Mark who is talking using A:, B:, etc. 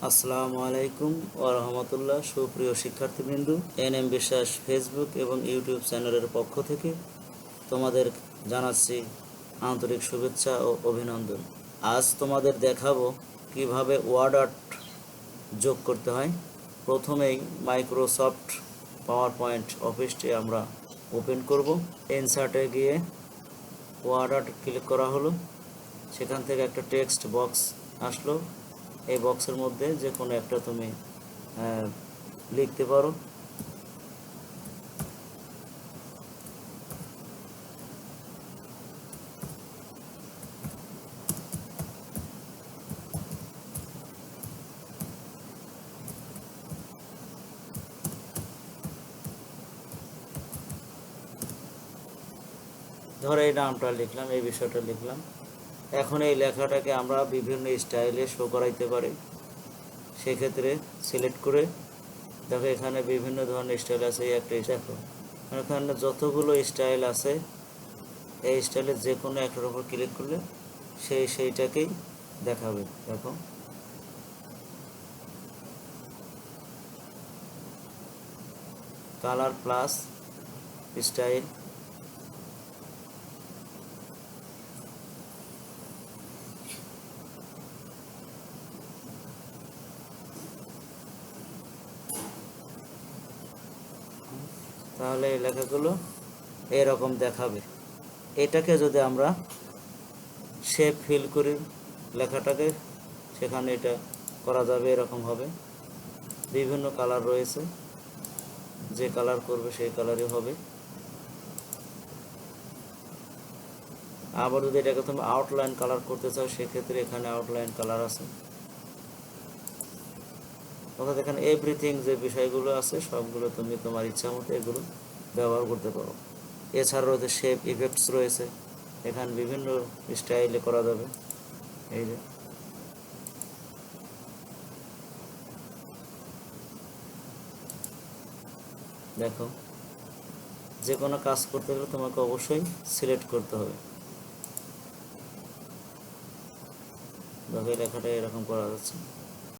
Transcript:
A: আসসালামু আলাইকুম ওয়া রাহমাতুল্লাহ। সুপ্রিয় শিক্ষার্থীবৃন্দ, এনএম বিশ্বাস ফেসবুক এবং ইউটিউব চ্যানেলের পক্ষ থেকে তোমাদের জানাচ্ছি আন্তরিক শুভেচ্ছা ও অভিনন্দন। আজ তোমাদের দেখাবো কিভাবে ওয়ার্ড আর্ট যোগ করতে হয়। প্রথমেই মাইক্রোসফট পাওয়ার পয়েন্ট অফিসটি আমরা ওপেন করব। ইনসার্টে গিয়ে ওয়ার্ড আর্ট ক্লিক করা হলো। সেখান থেকে একটা টেক্সট বক্স আসলো। এই বক্সের মধ্যে যে কোনো একটা তুমি লিখতে পারো। ধরো এই নামটা লিখলাম, এই বিষয়টা লিখলাম। এখন এই লেখাটাকে আমরা বিভিন্ন স্টাইলে শো করাইতে পারি। সেক্ষেত্রে সিলেক্ট করে দেখো এখানে বিভিন্ন ধরনের স্টাইল আছে। এই একটা দেখো এখানে যতগুলো স্টাইল আছে, এই স্টাইলে যে কোনো একটার উপর ক্লিক করলে সেইটাকেই দেখাবে। দেখো কালার প্লাস স্টাইল, তাহলে এই লেখাগুলো এরকম দেখাবে। এটাকে যদি আমরা শেপ ফিল করি লেখাটাকে, সেখানে এটা করা যাবে। এরকম হবে, বিভিন্ন কালার রয়েছে, যে কালার করবে সেই কালারই হবে। আবার যদি এটাকে তুমি আউটলাইন কালার করতে চাও, সেক্ষেত্রে এখানে আউটলাইন কালার আছে। অর্থাৎ এখানে এভরিথিং যে বিষয়গুলো আছে সবগুলো তুমি তোমার ইচ্ছা মতো এগুলো ব্যবহার করতে পারো। এছাড়া রয়েছে শেপ ইফেক্টস রয়েছে, এখানে বিভিন্ন স্টাইলে করা যাবে। এই যে দেখো, যে কোনো কাজ করতে গেলে তোমাকে অবশ্যই সিলেক্ট করতে হবে। দেখো এই লেখাটা এরকম করা যাচ্ছে।